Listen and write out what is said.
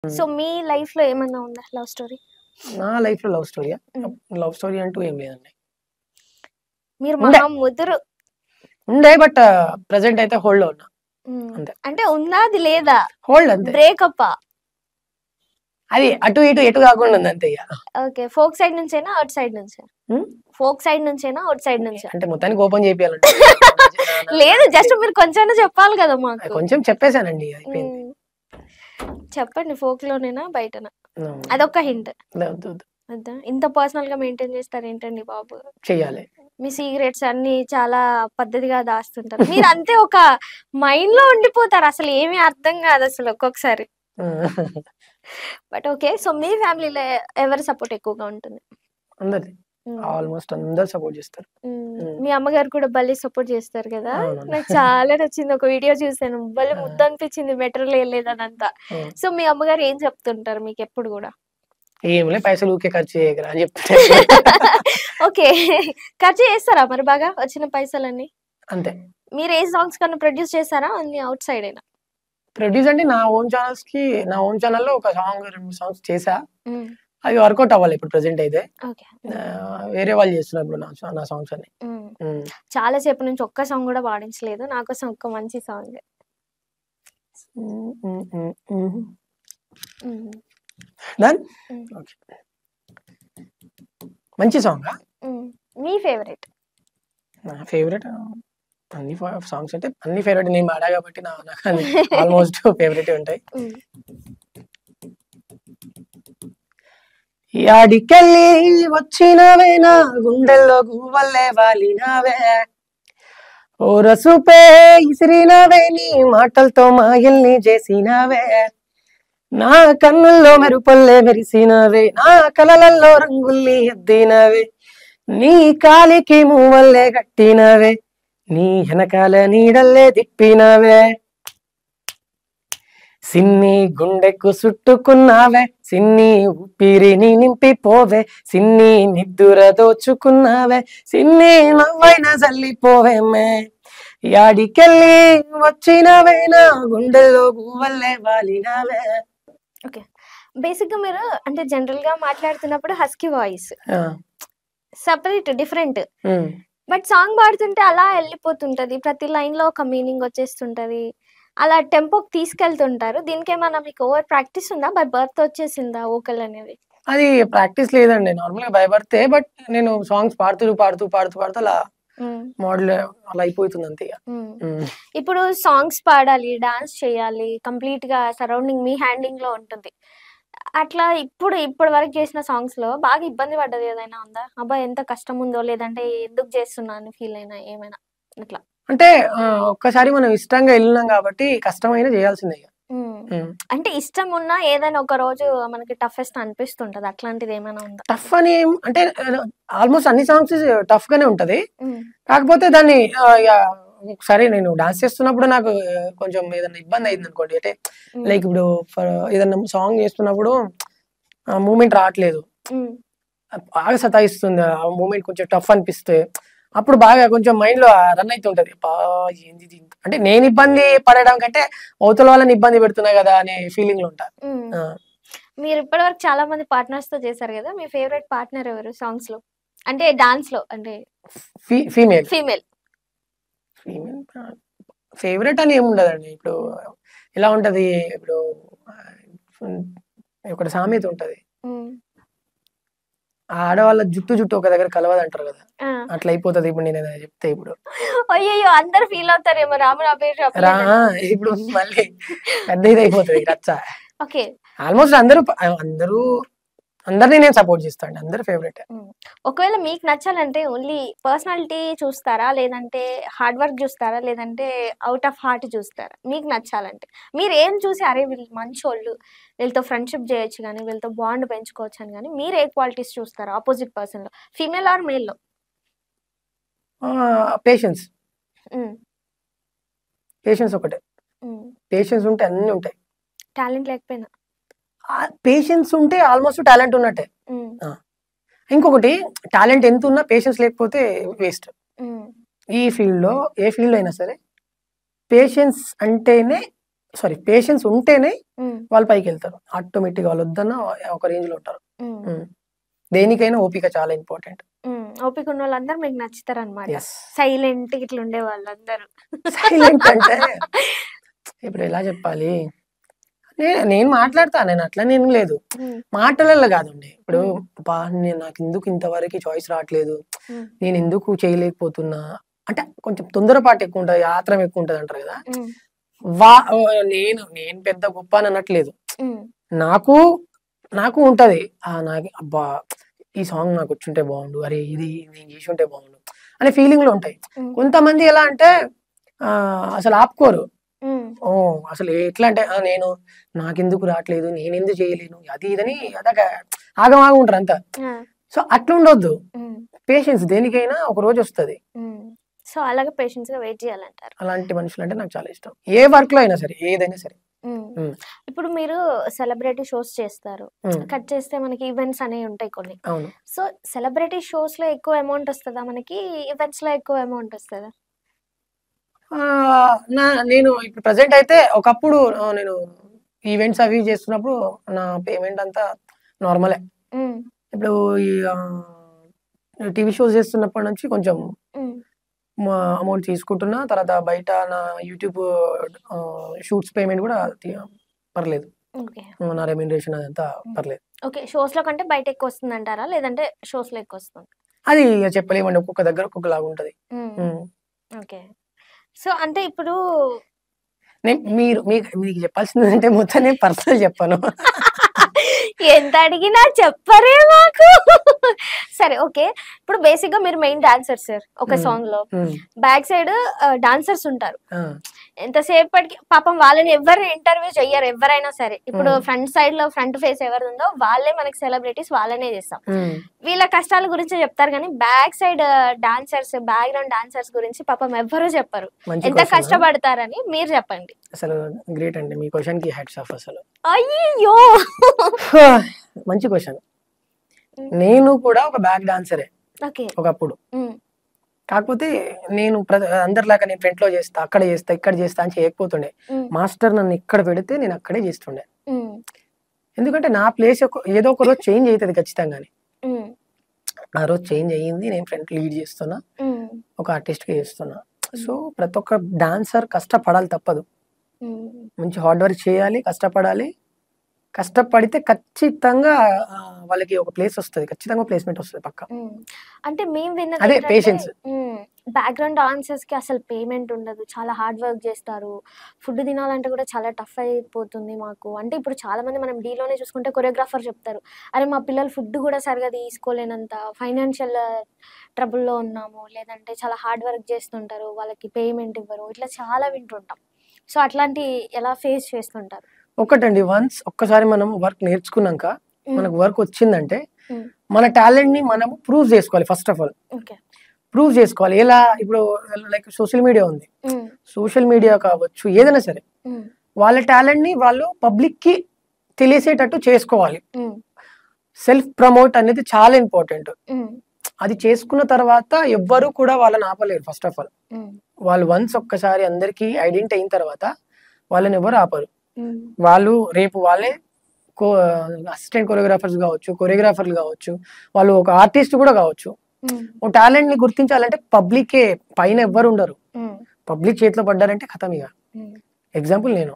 So మీ life లో ఏమన్నా ఉందా లవ్ స్టోరీ? నా లైఫ్ లో లవ్ స్టోరీ లవ్ స్టోరీ అంటూ ఏం లేదండి. మీరు మహా ముదురు ఉండే బట్ ప్రెసెంట్ అయితే హోల్డ్ లో ఉన్నా అంతే. అంటే ఉందా అది లేదా హోల్డ్ అంతే. బ్రేకప్ అది అటు ఇటు ఎటు కాకుండా ఉంది అంతే. ఓకే, ఫోక్ సైడ్ నుంచేనా అవుట్ సైడ్ నుంచా? ఫోక్ సైడ్ నుంచేనా అవుట్ సైడ్ నుంచా? అంటే మొత్తానికి ఓపెన్ చేయాలంటే లేదు, జస్ట్ మీరు కొంచెం చెప్పాలి కదా మాకు. కొంచెం చెప్పేశానండి, అయిపోయింది. చెప్పండి, ఫోక్ లోనేనా బయటనా? అదొక హింట్. ఇంత పర్సనల్ గా మెయింటైన్ చేస్తారు ఏంటండి బాబు? చెయ్యాలి. మీ సీక్రెట్స్ అన్ని చాలా పద్ధతిగా దాస్తుంటారు మీరు. అంతే ఒక మైండ్ లో ఉండిపోతారు, అసలు ఏమీ అర్థం కాదు అసలు ఒక్కొక్కసారి. బట్ ఓకే, సో మీ ఫ్యామిలీలో ఎవరి సపోర్ట్ ఎక్కువగా ఉంటుంది? అందరి ఆల్మోస్ట్ అందరు సపోర్ట్ చేస్తారు. మీ అమ్మగారు కూడా భలే సపోర్ట్ చేస్తారు కదా. నాకు చాలా నచ్చింది, ఒక వీడియో చూసాను, భలే ముద్దు అనిపించింది, మెటీరియల్ వేయలేదనంతా. సో మీ అమ్మగారు ఏం చెప్తుంటారు మీకు ఎప్పుడు కూడా? ఏమిలే, పైసలు ఊకే ఖర్చు చేయకరా అని చెప్తారు. ఓకే, ఖర్చు చేస్తారా మరి బాగా వచ్చిన పైసలన్నీ? అంతే. మీరు ఏ సాంగ్స్ కన్నా ప్రొడ్యూస్ చేస్తారా అన్ని అవుట్ సైడ్ అయినా? ప్రొడ్యూస్ అంటే నా ఓన్ ఛానల్స్ కి, నా ఓన్ ఛానల్లో ఒక సాంగ్ 2 సాంగ్స్ చేసా. అవి వర్కౌట్ అవ్వాలి ఇప్పుడు ప్రెసెంట్ అయితే. వేరే వాళ్ళు చేస్తున్నారు ఇప్పుడు నా సాంగ్స్ అన్ని. చాలా సేపు నుంచి ఒక్క సాంగ్ కూడా పాడించలేదు, నా కోసం ఒక్క మంచి సాంగ్. మంచి సాంగ్. మీ ఫేవరెట్? నా ఫేవరెట్ అన్ని సాంగ్స్ అంటే అన్ని ఫేవరెట్. నేను పాడా కాబట్టి నాకు ఆల్మోస్ట్ ఫేవరెట్ ఉంటాయి. యాడికెళ్ళి వచ్చినవే నా గుండెల్లో గువ్వల్లే వాలినవే, ఓ రసుపే ఇసిరినవే నీ మాటలతో మాయల్ని చేసినవే, నా కన్నుల్లో మెరుపల్లే మెరిసినవే, నా కలలల్లో రంగుల్ని ఎద్దినవే, నీ కాలికి మూవల్లే కట్టినవే, నీ వెనకాల నీడల్లే తిప్పినవే, సిన్ని గుండెకు చుట్టుకున్నావే, సిన్ని ఊపిరిని నింపిపోవే, సిన్ని నిద్దుర దోచుకున్నావే, సిన్ని నవ్వైన చల్లిపోవేమే, యాడికెళ్ళి వచ్చినవే నా గుండెల్లో గువ్వల్లే వాలినవే. ఓకే, బేసిక్ గా మీరు అంటే జనరల్ గా మాట్లాడుతున్నప్పుడు husky voice, separate different, but song పాడుతుంటే అలా వెళ్ళిపోతుంటది, ప్రతి లైన్ లో ఒక మీనింగ్ వచ్చేస్తుంటది, అలా టెంపోకి తీసుకెళ్తుంటారు. దీనికి ఏమన్నా మీకు ఓవర్ ప్రాక్టీస్ ఉందా, బై బర్త్ వచ్చేసిందా వోకల్ అనేది? అది ప్రాక్టీస్ లేదండి, నార్మల్ గా బై బర్తే. బట్ నేను సాంగ్స్ పాడుతూ అలా మోడల్ అలా అయిపోతుంది అంతే. ఇప్పుడు సాంగ్స్ పాడాలి, డాన్స్ చేయాలి, కంప్లీట్ గా సరౌండింగ్ మీ హ్యాండింగ్ లో ఉంటుంది. అట్లా ఇప్పటి వరకు చేసిన సాంగ్స్ లో బాగా ఇబ్బంది పడ్డది ఏదైనా ఉందా? అబ్బా ఎంత కష్టం ఉందో, లేదంటే ఎందుకు చేస్తున్నా అని ఫీల్ అయినా ఏమైనా అట్లా? అంటే ఒక్కసారి మనం ఇష్టంగా వెళ్ళినాం కాబట్టి కష్టమైనా చేయాల్సిందే. అంటే ఇష్టం ఉన్నా ఏదైనా ఒక రోజు మనకి టఫెస్ట్ అనిపిస్తుంటది, అట్లాంటిది ఏమైనా ఉందా? టఫ్ అని అంటే ఆల్మోస్ట్ అన్ని సాంగ్స్ టఫ్ గానే ఉంటది. కాకపోతే దాన్ని ఒకసారి నేను డాన్స్ చేస్తున్నప్పుడు నాకు కొంచెం ఏదైనా ఇబ్బంది అయింది అనుకోండి, అంటే లైక్ ఇప్పుడు ఏదైనా సాంగ్ చేస్తున్నప్పుడు మూమెంట్ రావట్లేదు, బాగా సతాయిస్తుంది, ఆ మూమెంట్ కొంచెం టఫ్ అనిపిస్తే అప్పుడు బాగా కొంచెం మైండ్ లో రన్ అయితే ఉంటది, ఏంది అంటే నేను ఇబ్బంది పడడం కంటే అవతల వాళ్ళని ఇబ్బంది పెడుతున్నా కదా అనే ఫీలింగ్ లో ఉంటా. మీరు ఇప్పటి వరకు చాలా మంది పార్ట్నర్స్ తో చేశారు కదా, మీ ఫేవరెట్ పార్ట్నర్ ఎవరు సాంగ్స్ లో, అంటే డాన్స్ లో? అంటే ఫీమేల్ ఫీమేల్ ఫేవరెట్ అని ఏముండదండి. ఇప్పుడు ఎలా ఉంటది, ఇప్పుడు ఒకటి సామెత ఉంటది, ఆడవాళ్ళ జుట్టు ఒక దగ్గర కలవదు అంటారు కదా, అట్లా అయిపోతుంది ఇప్పుడు నేను చెప్తే. ఇప్పుడు అయ్యో అందరు ఫీల్ అవుతారేమో, ఇప్పుడు మళ్ళీ పెద్ద ఇది అయిపోతుంది రచ్చ. ఓకే, ఆల్మోస్ట్ అందరినీ నేను సపోర్ట్ చేస్తాను, అందరు ఫేవరెట్. ఒకవేళ మీకు నచ్చాలంటే ఓన్లీ పర్సనాలిటీ చూస్తారా, లేదంటే హార్డ్ వర్క్ చూస్తారా, లేదంటే అవుట్ ఆఫ్ హార్ట్ చూస్తారా? మీకు నచ్చాలంటే మీరు ఏం చూసి అరే వీళ్ళు మంచోళ్ళు, వీళ్ళతో ఫ్రెండ్షిప్ చేయొచ్చు కానీ, వీళ్ళతో బాండ్ పెంచుకోవచ్చు అని కానీ, మీరు ఏ క్వాలిటీస్ చూస్తారా ఆపోజిట్ పర్సన్ లో, ఫీమేల్ ఆర్ మేల్ లో? పేషెన్స్ ఒకటే, పేషెన్స్ ఉంటే అన్ని ఉంటాయి. టాలెంట్ లేకపోయినా పేషెన్స్ ఉంటే ఆల్మోస్ట్ టాలెంట్ ఉన్నట్టే. ఇంకొకటి, టాలెంట్ ఎంత ఉన్నా పేషెన్స్ లేకపోతే వేస్ట్. ఈ ఫీల్డ్ లో ఏ ఫీల్డ్ అయినా సరే పేషెన్స్ అంటేనే సారీ పేషెన్స్ ఉంటేనే వాళ్ళు పైకి వెళ్తారు. ఆటోమేటిక్ వాళ్ళు వద్దన్న ఒక రేంజ్ లో ఉంటారు. దేనికైనా ఓపిక చాలా ఇంపార్టెంట్. ఓపిక ఉన్న వాళ్ళందరూ మీకు నచ్చుతారు అనమాట. సైలెంట్ ఇట్లా ఉండే వాళ్ళందరూ. సైలెంట్ అంటే ఇప్పుడు ఎలా చెప్పాలి, నేను మాట్లాడతా, నేను అట్లా నేను లేదు మాటలలో కాదండి. ఇప్పుడు నాకు ఎందుకు ఇంతవరకు చాయిస్ రావట్లేదు, నేను ఎందుకు చేయలేకపోతున్నా అంటే కొంచెం తొందరపాటు ఎక్కువ ఉంటుంది, ఆత్రం ఎక్కువ ఉంటుంది అంటారు కదా. నేను పెద్ద గొప్ప అని అనట్లేదు. నాకు ఉంటది నాకు అబ్బా ఈ సాంగ్ నాకు వచ్చుంటే బాగుండు, అరే ఇది నేను చేసి ఉంటే బాగుండు అనే ఫీలింగ్ లో ఉంటాయి. కొంతమంది ఎలా అంటే అసలు ఆపుకోరు. అసలు ఎట్లా అంటే నాకెందుకు రావట్లేదు, నేనెందుకు చేయలేను, అది ఇదని అదొక ఆగమాగం ఉంటారు అంతా. సో అట్లా ఉండొద్దు. పేషెన్స్ దేనికైనా ఒక రోజు వస్తుంది. సో అలాగే పేషెన్స్ గా వెయిట్ చేయాలంటారు. అలాంటి మనుషులు అంటే నాకు చాలా ఇష్టం, ఏ వర్క్ లో అయినా సరే, ఏదైనా సరే. ఇప్పుడు మీరు సెలబ్రిటీ షోస్ చేస్తారు, కట్ చేస్తే మనకి ఈవెంట్స్ అనేవి ఉంటాయి కొన్ని. సో సెలబ్రిటీ షోస్ లో ఎక్కువ అమౌంట్ వస్తుందా మనకి, ఈవెంట్స్ లో ఎక్కువ అమౌంట్ వస్తుందా? నేను ఇప్పుడు ప్రెసెంట్ అయితే, ఒకప్పుడు నేను ఈవెంట్స్ అవి చేస్తున్నప్పుడు నా పేమెంట్ అంతా నార్మలే. ఇప్పుడు ఈ టీవీ షోస్ చేస్తున్నప్పటి నుంచి కొంచెం అమౌంట్ తీసుకుంటున్నా. తర్వాత బయట నా యూట్యూబ్ షూట్స్ పేమెంట్ కూడా పర్లేదు, నా రెమ్యునరేషన్ అదంతా పర్లేదు. ఓకే, షోస్ లో కంటే బయట ఎక్కువ వస్తుంది అంటారా, లేదంటే షోస్ లో ఎక్కువ వస్తుంది? అది చెప్పలేమండి, ఒక్కొక్క దగ్గర ఒక్కొక్కలాగా ఉంటది. ఓకే, సో అంటే ఇప్పుడు మీకు చెప్పాల్సింది అంటే మొత్తం నేను పర్సనల్ చెప్పాను. ఎంత అడిగినా చెప్పరే మాకు. సరే ఓకే, ఇప్పుడు బేసిక్ గా మీరు మెయిన్ డాన్సర్ సార్. ఒక సాంగ్ లో బ్యాక్ సైడ్ డాన్సర్స్ ఉంటారు. ఎంతసేపటికి పాపం వాళ్ళని ఎవరు ఇంటర్వ్యూ చెయ్యరు ఎవరైనా సరే. ఇప్పుడు ఫ్రంట్ సైడ్ లో ఫ్రంట్ ఫేస్ ఎవరు ఉందో వాళ్ళే మనకి సెలబ్రిటీస్, వాళ్ళనే చేస్తాం. వీళ్ళ కష్టాల గురించి చెప్తారు కానీ back side dancers, background dancers గురించి పాపం ఎవ్వరూ చెప్పరు. ఎంత కష్టపడతారని మీరు చెప్పండి. అసలు గ్రేట్ అండి, మీ క్వశ్చన్ కి హ్యాట్స్ ఆఫ్. అసలు అయ్యో మంచి క్వశ్చన్. నేను కూడా ఒక బ్యాక్ డాన్సరే ఒకప్పుడు. కాకపోతే నేను అందరిలాగా నేను ఫ్రంట్ లో చేస్తా, అక్కడ చేస్తా, ఇక్కడ చేస్తా అని చేయకపోతుండే. మాస్టర్ నన్ను ఇక్కడ పెడితే నేను అక్కడే చేస్తుండే. ఎందుకంటే నా ప్లేస్ ఏదో ఒక రోజు చేంజ్ అవుతుంది ఖచ్చితంగానే. ఆ రోజు చేంజ్ అయ్యింది, నేను ఫ్రంట్ లీడ్ చేస్తున్నా, ఒక ఆర్టిస్ట్ గా చేస్తున్నా. సో ప్రతి ఒక్క డాన్సర్ కష్టపడాలి, తప్పదు. మంచి హార్డ్ వర్క్ చేయాలి, కష్టపడాలి. కష్టపడితే ఖచ్చితంగా వాళ్ళకి ఒక ప్లేస్ వస్తుంది, ఖచ్చితంగా ప్లేస్మెంట్ వస్తుంది పక్కా. అంటే మేము విన్నది అదే పేషెన్స్. బ్యాక్గ్రౌండ్ డాన్సర్స్ కి అసలు పేమెంట్ ఉండదు, చాలా హార్డ్ వర్క్ చేస్తారు. ఫుడ్ తినాలంటే కూడా చాలా టఫ్ అయిపోతుంది మాకు. అంటే ఇప్పుడు చాలా మంది మనం డీలోనే చూసుకుంటే కొరియోగ్రాఫర్ చెప్తారు, అరే మా పిల్లలు ఫుడ్ కూడా సరిగా తీసుకోలేనంత ఫైనాన్షియల్ ట్రబుల్లో ఉన్నాము, లేదంటే చాలా హార్డ్ వర్క్ చేస్తుంటారు, వాళ్ళకి పేమెంట్ ఇవ్వరు, ఇట్లా చాలా వింటుంటాం. సో అట్లాంటి ఎలా ఫేస్ చేస్తుంటారు? ఒకటండి, ఒక్కసారి మనం వర్క్ నేర్చుకున్నాక మనకు వర్క్ వచ్చిందంటే మన టాలెంట్ ని మనం ప్రూవ్ చేసుకోవాలి. ఫస్ట్ ఆఫ్ ఆల్ ప్రూవ్ చేసుకోవాలి. ఎలా? ఇప్పుడు లైక్ సోషల్ మీడియా ఉంది, సోషల్ మీడియా కావచ్చు, ఏదైనా సరే వాళ్ళ టాలెంట్ ని వాళ్ళు పబ్లిక్ కి తెలిసేటట్టు చేసుకోవాలి. సెల్ఫ్ ప్రమోట్ అనేది చాలా ఇంపార్టెంట్. అది చేసుకున్న తర్వాత ఎవ్వరు కూడా వాళ్ళని ఆపలేరు. ఫస్ట్ ఆఫ్ ఆల్ వాళ్ళు వన్స్ ఒక్కసారి అందరికి ఐడెంటిటీ అయిన తర్వాత వాళ్ళని ఎవరు ఆపరు. వాళ్ళు రేపు వాళ్ళే అసిస్టెంట్ కొరియోగ్రాఫర్స్ కావచ్చు, కొరియోగ్రాఫర్లు కావచ్చు, వాళ్ళు ఒక ఆర్టిస్ట్ కూడా కావచ్చు. టాలెంట్ ని గుర్తించాలంటే పబ్లికే, పైన ఎవ్వరు ఉండరు. పబ్లిక్ చేతిలో పడ్డారంటే ఖతం. ఇక ఎగ్జాంపుల్ నేను.